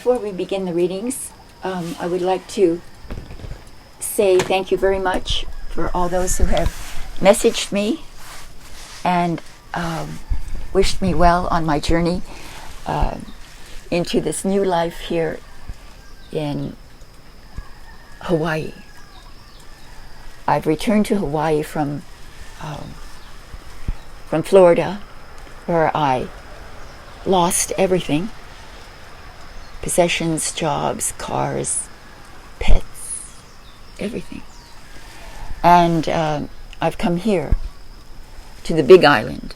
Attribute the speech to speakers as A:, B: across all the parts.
A: Before we begin the readings, I would like to say thank you very much for all those who have messaged me and wished me well on my journey into this new life here in Hawaii. I've returned to Hawaii from Florida, where I lost everything: possessions, jobs, cars, pets, everything. And I've come here to the Big Island,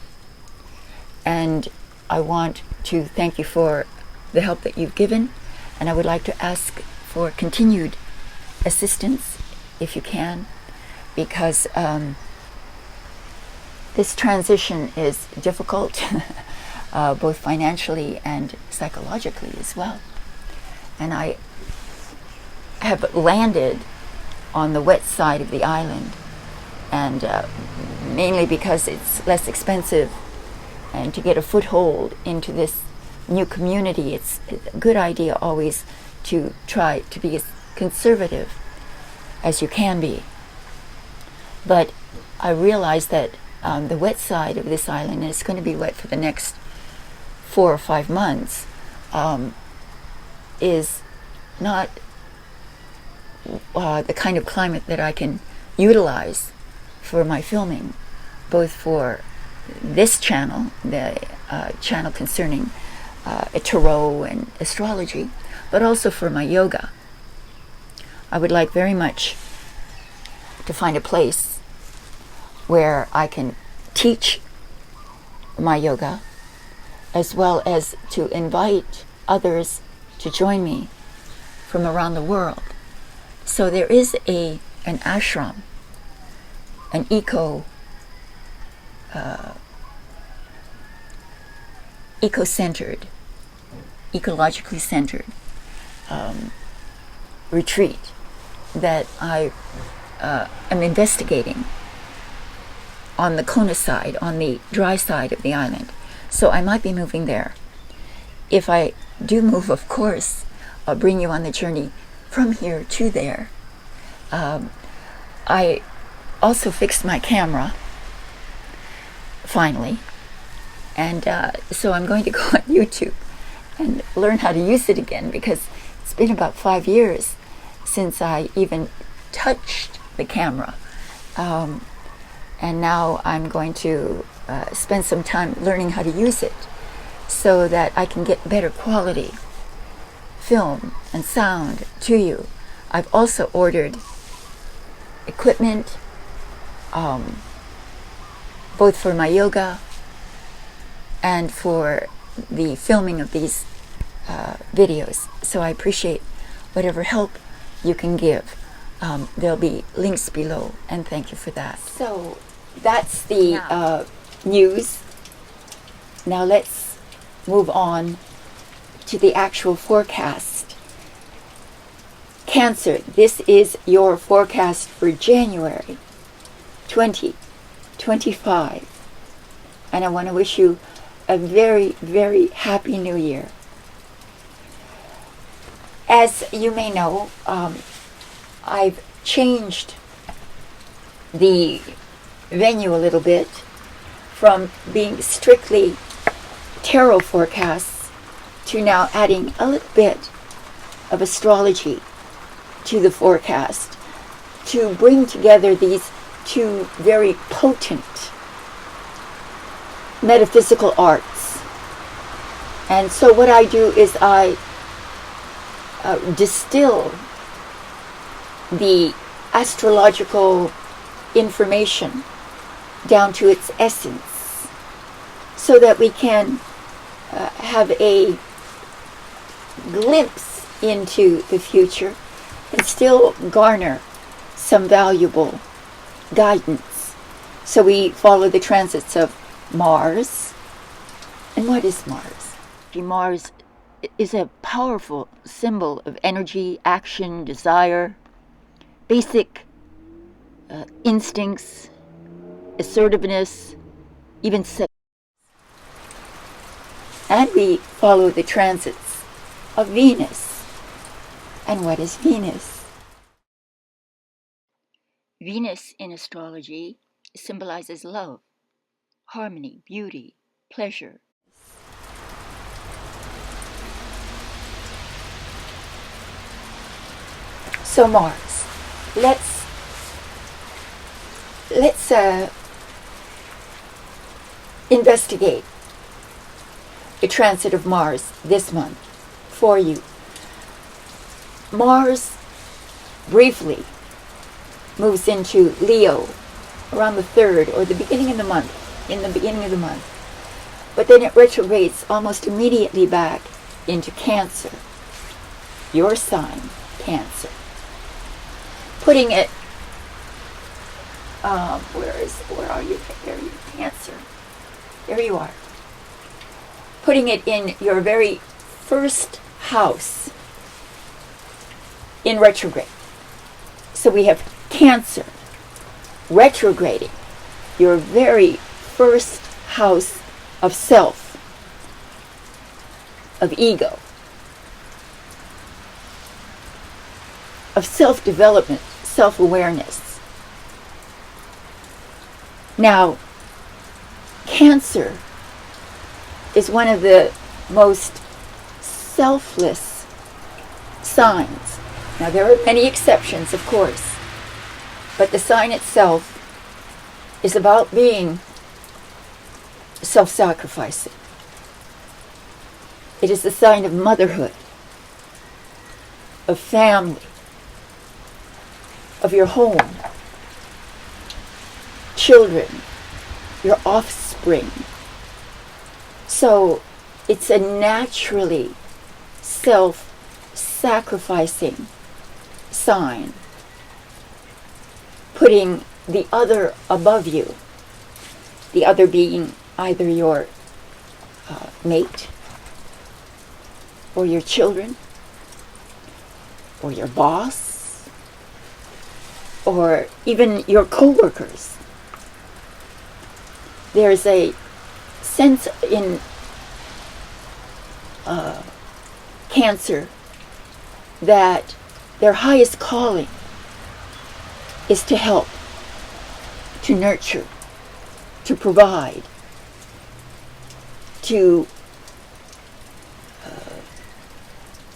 A: and I want to thank you for the help that you've given, and I would like to ask for continued assistance if you can, because this transition is difficult both financially and psychologically as well. And I have landed on the wet side of the island, and mainly because it's less expensive, and to get a foothold into this new community, it's a good idea always to try to be as conservative as you can be. But I realize that the wet side of this island, and it's going to be wet for the next 4 or 5 months, is not the kind of climate that I can utilize for my filming, both for this channel, the channel concerning tarot and astrology, but also for my yoga. I would like very much to find a place where I can teach my yoga, as well as to invite others to join me from around the world. So there is an ashram, an eco-centered, ecologically centered retreat that I am investigating on the Kona side, on the dry side of the island. So I might be moving there. If I do move, of course, I'll bring you on the journey from here to there. I also fixed my camera, finally, and so I'm going to go on YouTube and learn how to use it again, because it's been about 5 years since I even touched the camera. And now I'm going to spend some time learning how to use it so that I can get better quality film and sound to you. I've also ordered equipment, both for my yoga and for the filming of these videos. So I appreciate whatever help you can give. There'll be links below, and thank you for that. So that's the news. Now let's move on to the actual forecast. Cancer, this is your forecast for January 2025. And I want to wish you a very, very happy new year. As you may know, I've changed the venue a little bit from being strictly tarot forecasts to now adding a little bit of astrology to the forecast to bring together these two very potent metaphysical arts. And so what I do is I distill the astrological information down to its essence, so that we can have a glimpse into the future and still garner some valuable guidance. So we follow the transits of Mars. And what is Mars? Mars is a powerful symbol of energy, action, desire, basic instincts, assertiveness, even sex. And we follow the transits of Venus. And what is Venus? Venus in astrology symbolizes love, harmony, beauty, pleasure. So Mars, let's investigate the transit of Mars this month for you. Mars briefly moves into Leo around the 3rd or the beginning of the month, But then it retrogrades almost immediately back into Cancer, your sign, Cancer. Putting it, where are you? There you, Cancer. There you are. Putting it in your very first house in retrograde. So we have Cancer retrograding your very first house of self, of ego, of self-development, self-awareness. Now, Cancer is one of the most selfless signs. Now, there are many exceptions, of course, but the sign itself is about being self-sacrificing. It is the sign of motherhood, of family, of your home, children, your offspring. So it's a naturally self-sacrificing sign, putting the other above you, the other being either your mate, or your children, or your boss, or even your co-workers. There's a sense in Cancer that their highest calling is to help, to nurture, to provide, to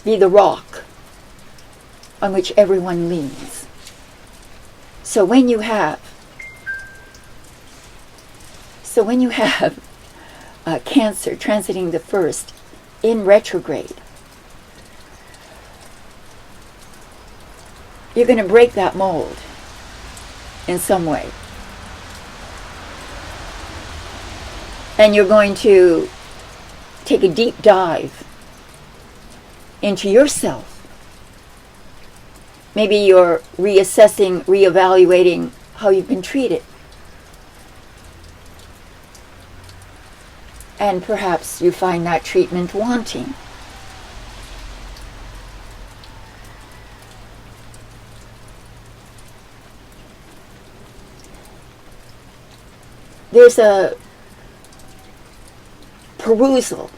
A: be the rock on which everyone leans. So when you have Cancer transiting the first in retrograde, you're going to break that mold in some way. And you're going to take a deep dive into yourself. Maybe you're reassessing, reevaluating how you've been treated. And perhaps you find that treatment wanting. There's a perusal,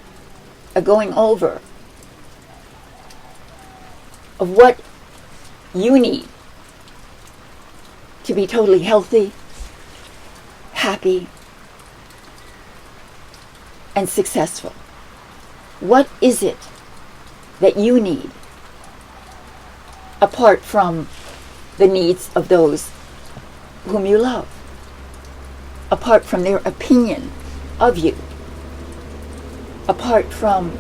A: a going over of what you need to be totally healthy, happy, and successful. What is it that you need apart from the needs of those whom you love, apart from their opinion of you, apart from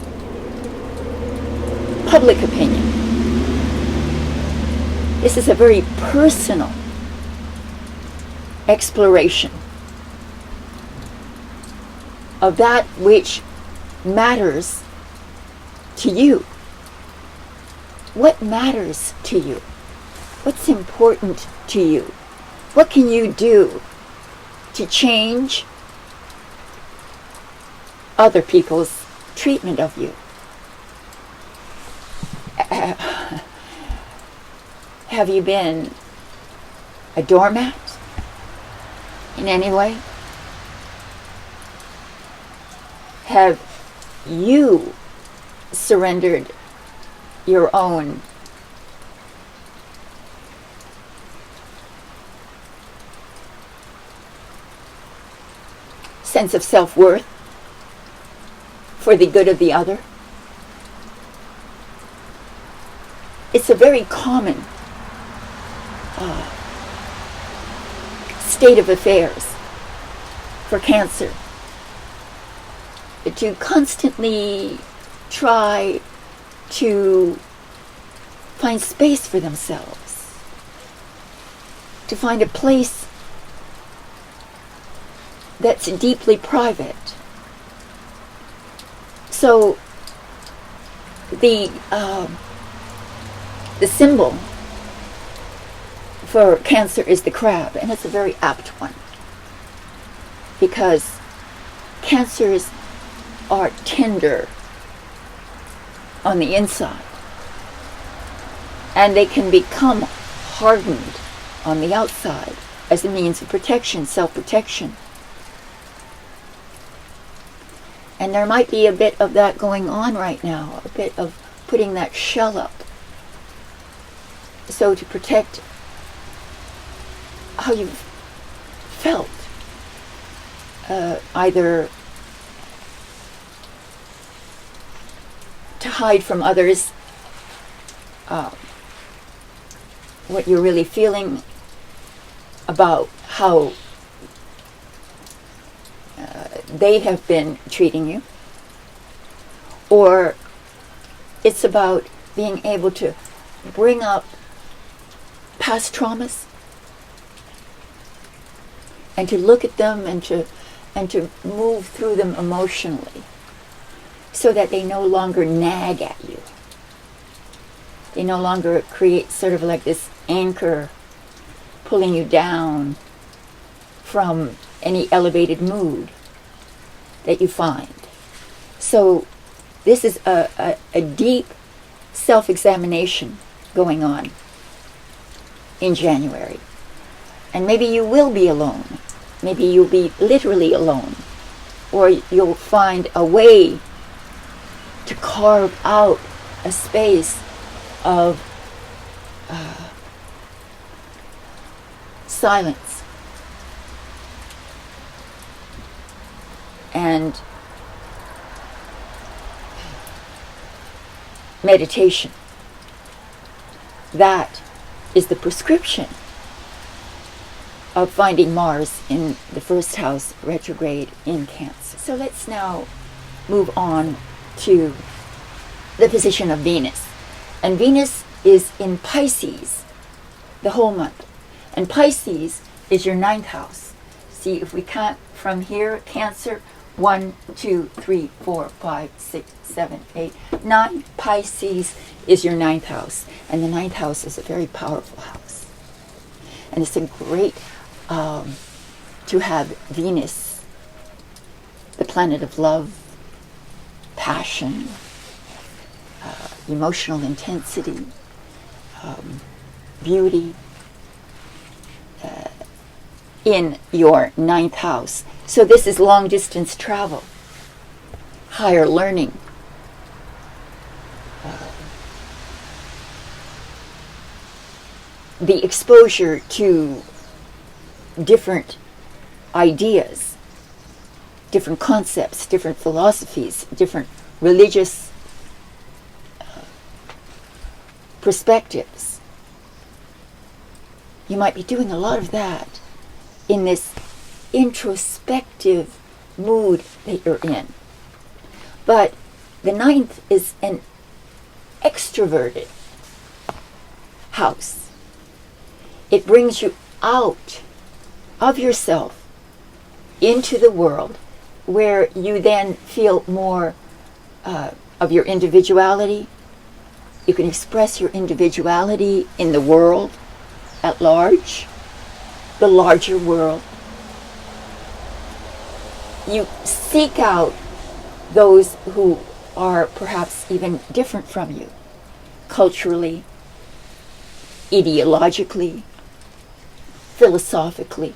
A: public opinion? This is a very personal exploration of that which matters to you. What matters to you? What's important to you? What can you do to change other people's treatment of you? Have you been a doormat in any way? Have you surrendered your own sense of self-worth for the good of the other. It's a very common state of affairs for Cancer to constantly try to find space for themselves, to find a place that's deeply private. So the symbol for Cancer is the crab, and it's a very apt one, because Cancers are tender on the inside, and they can become hardened on the outside as a means of protection, self-protection. And there might be a bit of that going on right now, a bit of putting that shell up, so to protect how you've felt, either to hide from others what you're really feeling about how they have been treating you, or it's about being able to bring up past traumas and to look at them and to move through them emotionally, so that they no longer nag at you. They no longer create sort of like this anchor pulling you down from any elevated mood that you find. So this is a deep self-examination going on in January. And maybe you will be alone. Maybe you'll be literally alone. Or you'll find a way to carve out a space of silence and meditation. That is the prescription of finding Mars in the first house retrograde in Cancer. So let's now move on to the position of Venus. And Venus is in Pisces the whole month. And Pisces is your 9th house. See, if we count from here, Cancer, 1, 2, 3, 4, 5, 6, 7, 8, 9. Pisces is your 9th house. And the 9th house is a very powerful house. And it's a great to have Venus, the planet of love, passion, emotional intensity, beauty, in your 9th house. So this is long distance travel, higher learning, the exposure to different ideas, different concepts, different philosophies, different religious perspectives. You might be doing a lot of that in this introspective mood that you're in. But the 9th is an extroverted house. It brings you out of yourself into the world, where you then feel more of your individuality. You can express your individuality in the world at large, the larger world. You seek out those who are perhaps even different from you, culturally, ideologically, philosophically,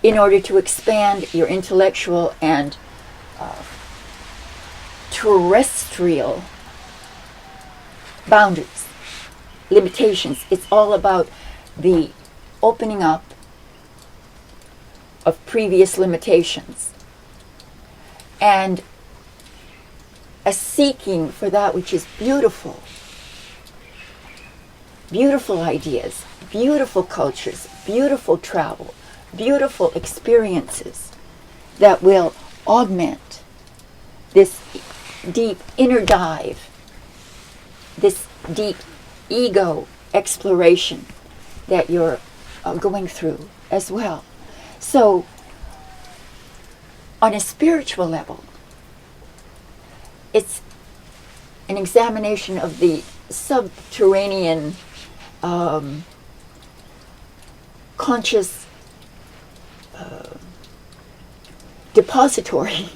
A: in order to expand your intellectual and terrestrial boundaries, limitations. It's all about the opening up of previous limitations and a seeking for that which is beautiful. Beautiful ideas, beautiful cultures, beautiful travel, beautiful experiences that will augment this deep inner dive, this deep ego exploration that you're going through as well. So, on a spiritual level, it's an examination of the subterranean conscious depository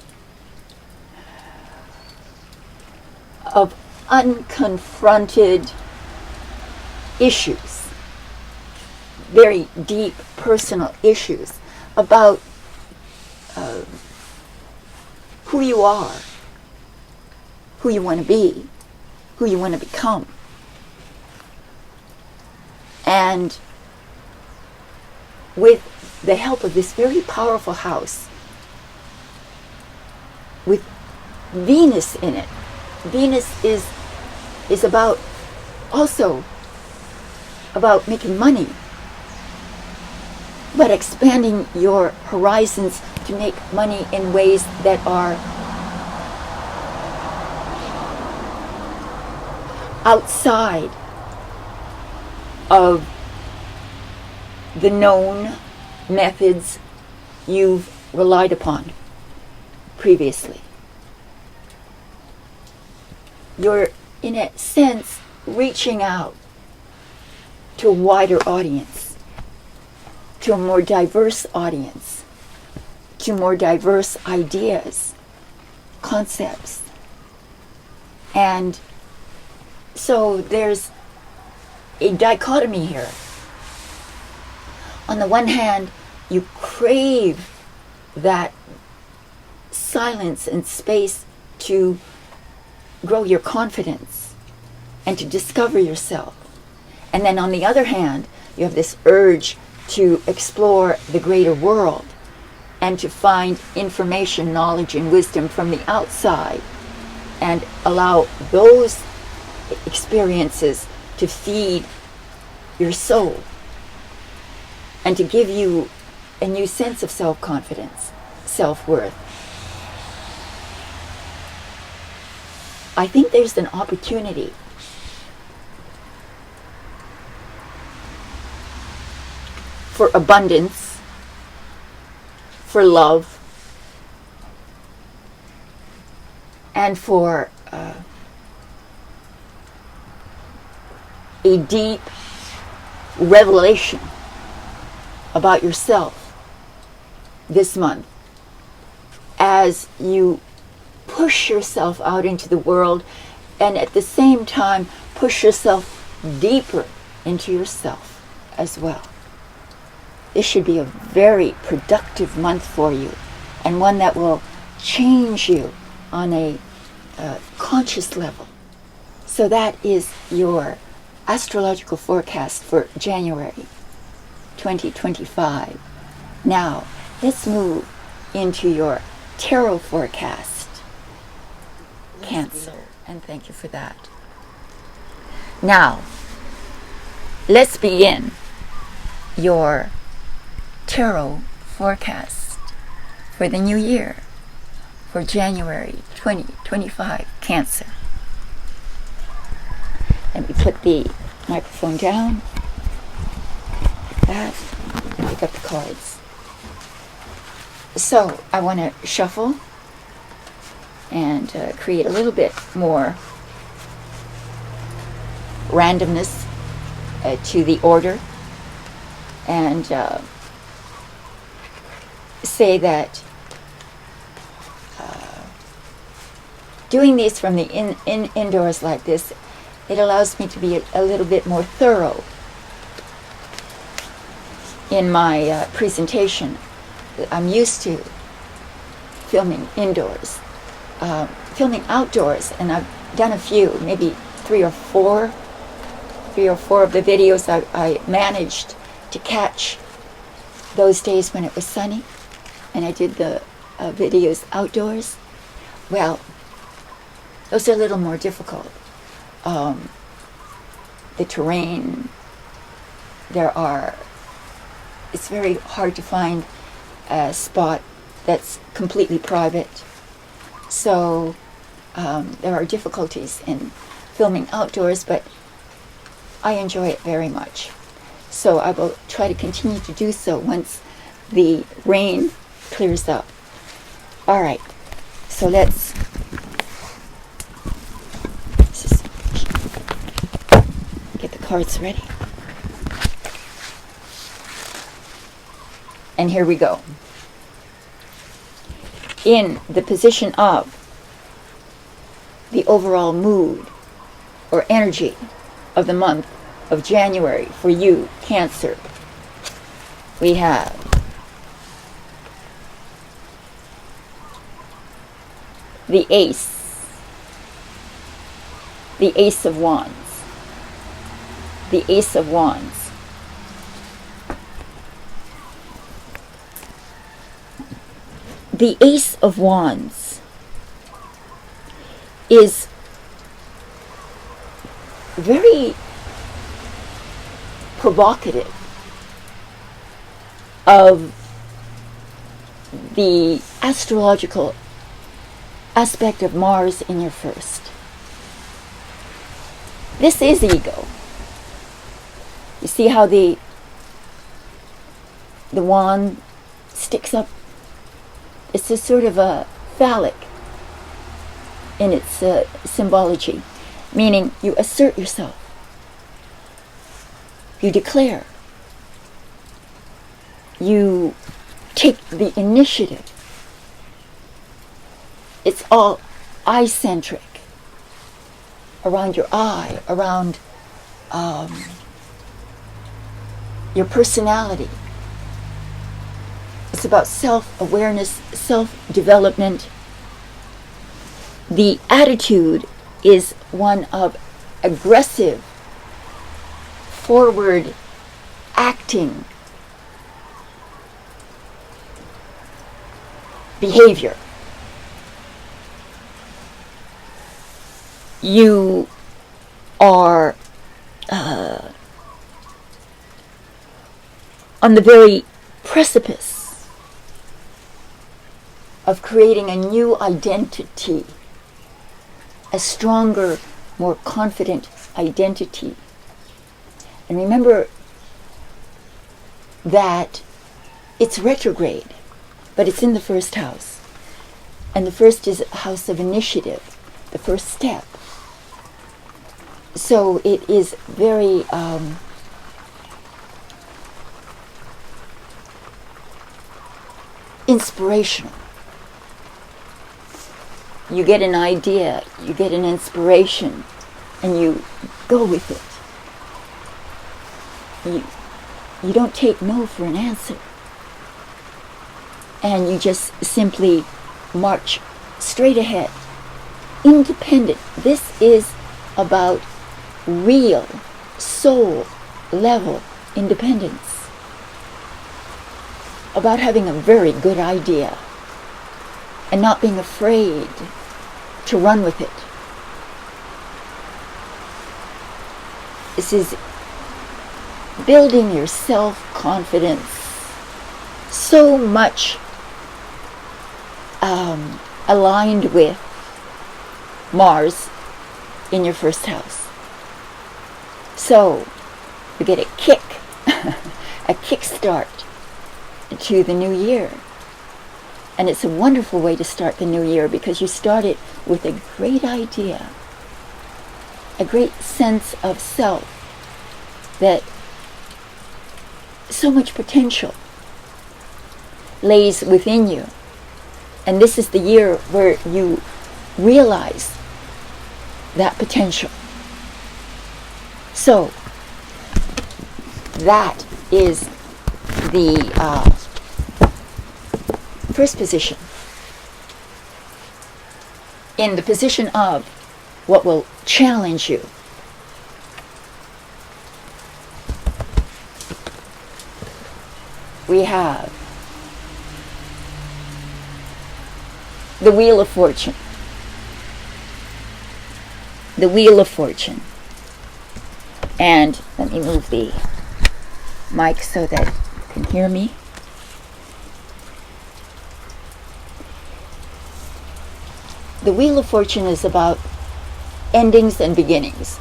A: of unconfronted issues, very deep personal issues about who you are, who you want to be, who you want to become. And with the help of this very powerful house, with Venus in it, Venus is about also about making money, but expanding your horizons to make money in ways that are outside of the known methods you've relied upon previously. You're, in a sense, reaching out to a wider audience, to a more diverse audience, to more diverse ideas, concepts. And so there's a dichotomy here. On the one hand, you crave that silence and space to grow your confidence and to discover yourself. And then on the other hand, you have this urge to explore the greater world and to find information, knowledge, and wisdom from the outside and allow those experiences to feed your soul and to give you a new sense of self-confidence, self-worth. I think there's an opportunity for abundance, for love, and for a deep revelation about yourself this month as you push yourself out into the world and at the same time push yourself deeper into yourself as well. This should be a very productive month for you and one that will change you on a conscious level. So that is your astrological forecast for January 2025. Now, let's move into your tarot forecast, Cancer, and thank you for that. Now, let's begin your tarot forecast for the new year, for January 2025, Cancer. Let me put the microphone down, that, and pick up the cards. So, I want to shuffle and create a little bit more randomness to the order, and say that doing these from the indoors like this, it allows me to be a little bit more thorough in my presentation. I'm used to filming indoors, filming outdoors, and I've done a few, maybe three or four of the videos I managed to catch those days when it was sunny, and I did the videos outdoors. Well, those are a little more difficult. The terrain, it's very hard to find a spot that's completely private. So there are difficulties in filming outdoors, but I enjoy it very much. So I will try to continue to do so once the rain clears up. All right, so let's just get the cards ready. And here we go. In the position of the overall mood or energy of the month of January for you, Cancer, we have the Ace of Wands, the Ace of Wands. The Ace of Wands is very provocative of the astrological aspect of Mars in your first. This is ego. You see how the wand sticks up? It's a sort of a phallic in its symbology, meaning you assert yourself. You declare. You take the initiative. It's all eye-centric, around your eye, around your personality. It's about self-awareness, self-development. The attitude is one of aggressive, forward acting behavior. You are on the very precipice of creating a new identity, a stronger, more confident identity. And remember that it's retrograde, but it's in the first house. And the first is a house of initiative, the first step. So it is very inspirational. You get an idea, you get an inspiration, and you go with it. You don't take no for an answer. And you just simply march straight ahead. Independent. This is about real, soul level independence. About having a very good idea and not being afraid to run with it. This is building your self-confidence so much aligned with Mars in your first house. So you get a kick, a kickstart to the new year. And it's a wonderful way to start the new year because you start it with a great idea, a great sense of self, that so much potential lays within you. And this is the year where you realize that potential. So that is the first position. In the position of what will challenge you we have the Wheel of Fortune. The Wheel of Fortune. And let me move the mic so that you can hear me. The Wheel of Fortune is about endings and beginnings.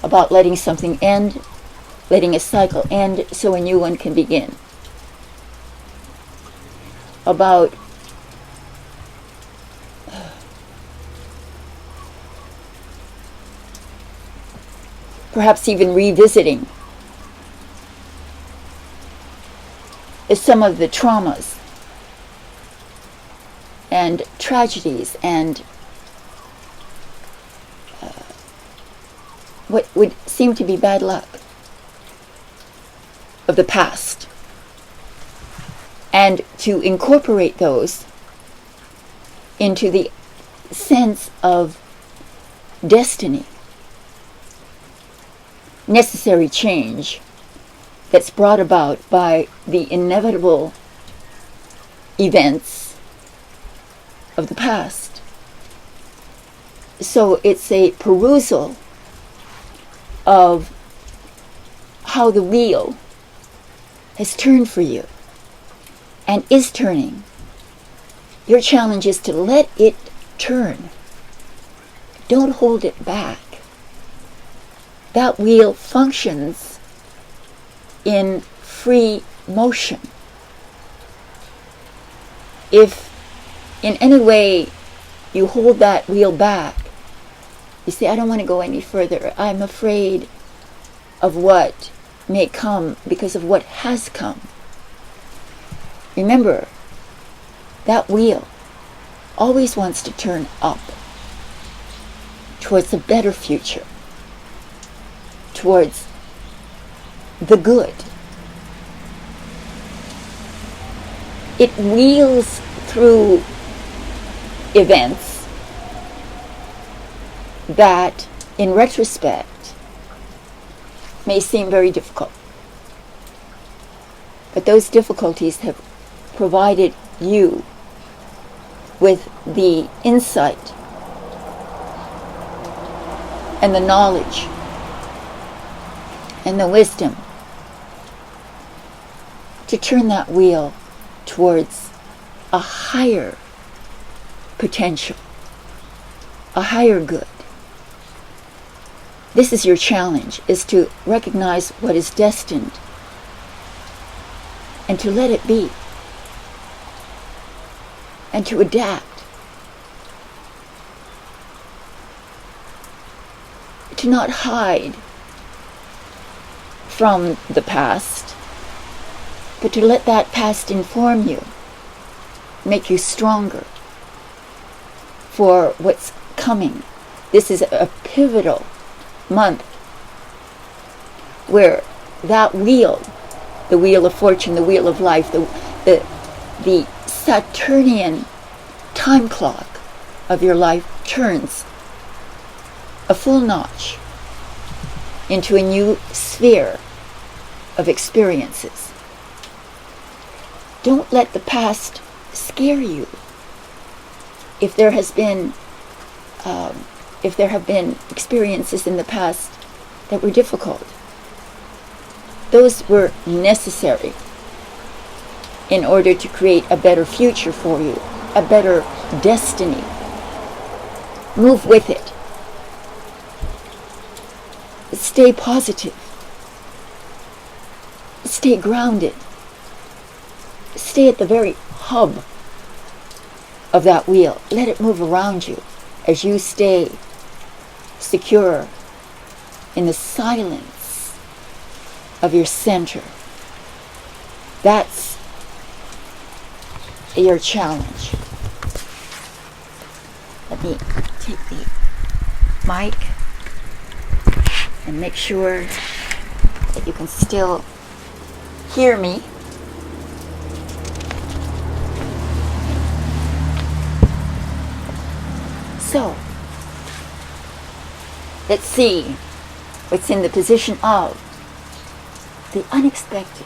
A: About letting something end, letting a cycle end so a new one can begin. About perhaps even revisiting some of the traumas and tragedies and what would seem to be bad luck of the past, and to incorporate those into the sense of destiny, necessary change that's brought about by the inevitable events of the past. So it's a perusal of how the wheel has turned for you and is turning. Your challenge is to let it turn. Don't hold it back. That wheel functions in free motion. If in any way you hold that wheel back, you say, I don't want to go any further. I'm afraid of what may come because of what has come. Remember, that wheel always wants to turn up towards a better future, towards the good. It wheels through events that, in retrospect, may seem very difficult. But those difficulties have provided you with the insight and the knowledge and the wisdom to turn that wheel towards a higher potential, a higher good. This is your challenge, is to recognize what is destined and to let it be and to adapt, to not hide from the past, but to let that past inform you, make you stronger for what's coming. This is a pivotal month where that wheel, the wheel of fortune, the wheel of life, the Saturnian time clock of your life turns a full notch into a new sphere of experiences. Don't let the past scare you. If there have been experiences in the past that were difficult, those were necessary in order to create a better future for you, a better destiny. Move with it. Stay positive. Stay grounded. Stay at the very hub of that wheel. Let it move around you as you stay secure in the silence of your center. That's your challenge. Let me take the mic and make sure that you can still hear me. So, let's see what's in the position of the unexpected,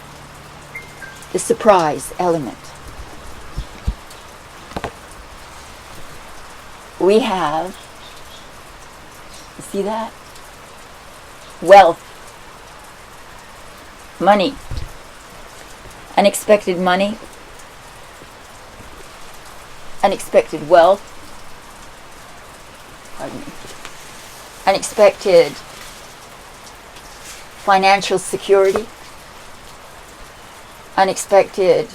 A: the surprise element. We have, you see that? Wealth, money, unexpected money, unexpected wealth, pardon me, unexpected financial security, unexpected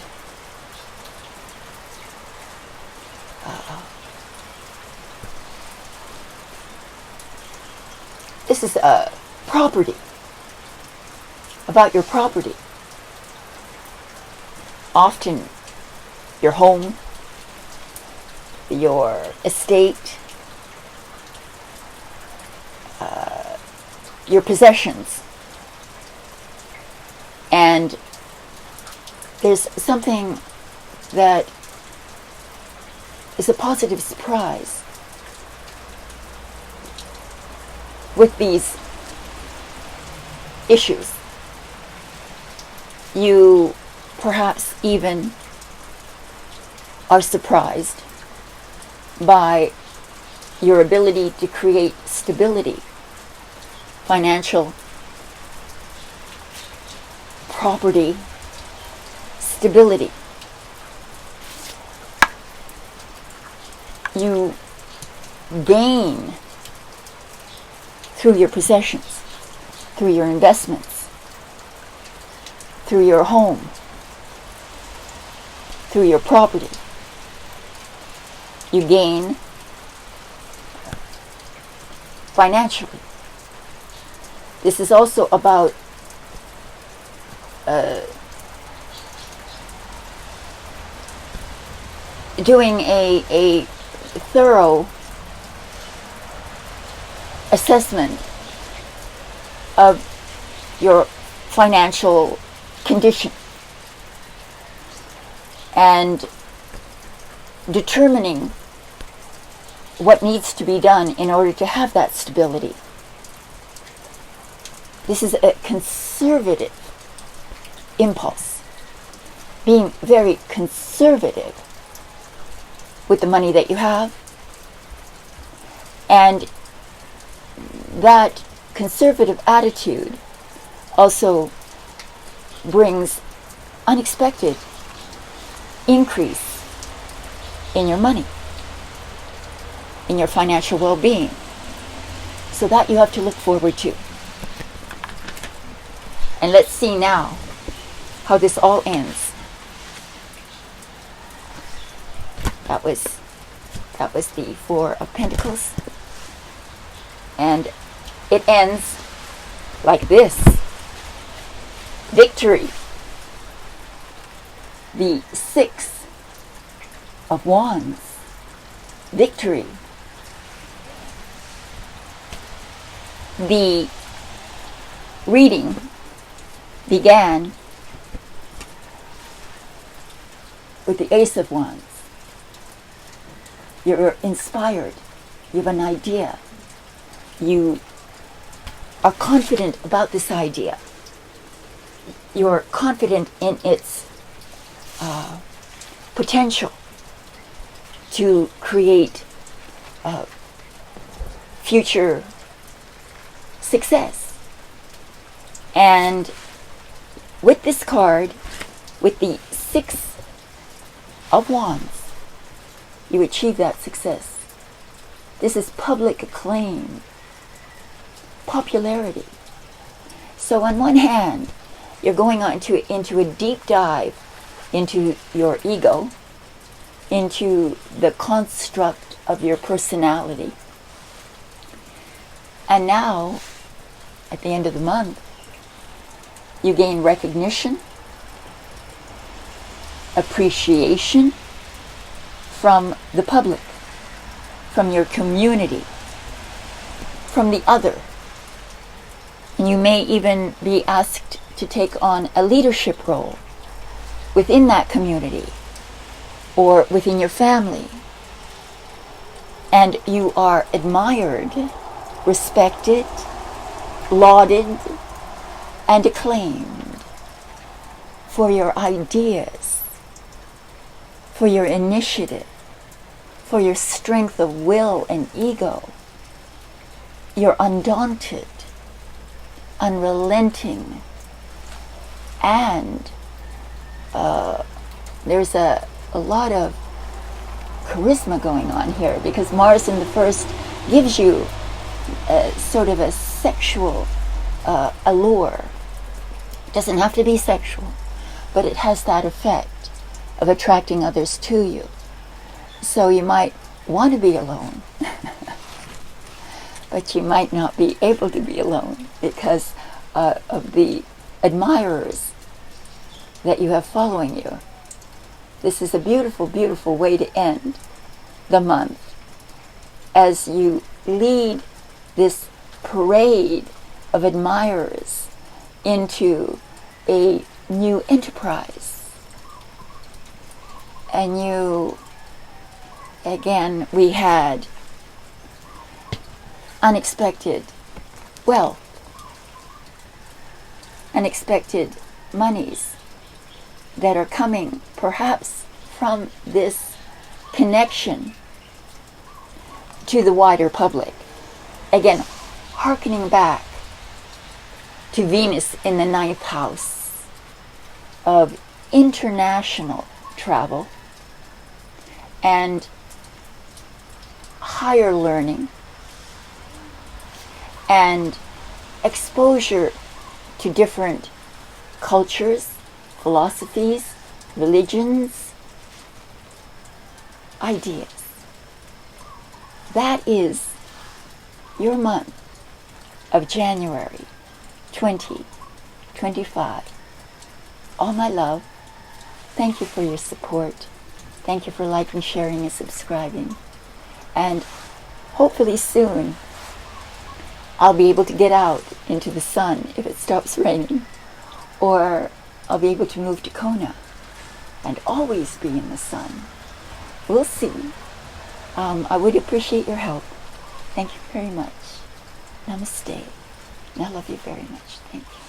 A: this is property, about your property. Often your home, your estate, your possessions. And there's something that is a positive surprise with these issues. You perhaps even are surprised by your ability to create stability, financial, property, stability. You gain through your possessions, through your investments, through your home, through your property. You gain financially. This is also about doing a thorough assessment of your financial condition and determining what needs to be done in order to have that stability. This is a conservative impulse, being very conservative with the money that you have, and that conservative attitude also brings unexpected increase in your money, in your financial well-being. So that you have to look forward to. And let's see now how this all ends. That was the Four of Pentacles. And it ends like this. Victory. The Six of Wands. Victory. The reading began with the Ace of Wands. You're inspired. You have an idea. You are confident about this idea. You're confident in its potential to create future success. And with this card, with the Six of Wands, you achieve that success. This is public acclaim, popularity. So on one hand, you're going on into a deep dive into your ego, into the construct of your personality. And now, at the end of the month, you gain recognition, appreciation from the public, from your community, from the other. And you may even be asked to take on a leadership role within that community or within your family. And you are admired, respected, lauded, and acclaimed for your ideas, for your initiative, for your strength of will and ego. You're undaunted, unrelenting, and there's a lot of charisma going on here, because Mars in the first gives you sort of a sexual allure. It doesn't have to be sexual, but it has that effect of attracting others to you. So you might want to be alone, but you might not be able to be alone because of the admirers that you have following you. This is a beautiful, beautiful way to end the month as you lead this parade of admirers into a new enterprise. And you, again, we had unexpected wealth, unexpected monies that are coming perhaps from this connection to the wider public. Again, hearkening back to Venus in the 9th house of international travel and higher learning and exposure to different cultures, philosophies, religions, ideas. That is your month of January 2025. All my love. Thank you for your support. Thank you for liking, sharing, and subscribing. And hopefully soon I'll be able to get out into the sun if it stops raining. Or I'll be able to move to Kona and always be in the sun. We'll see. I would appreciate your help. Thank you very much. Namaste. And I love you very much. Thank you.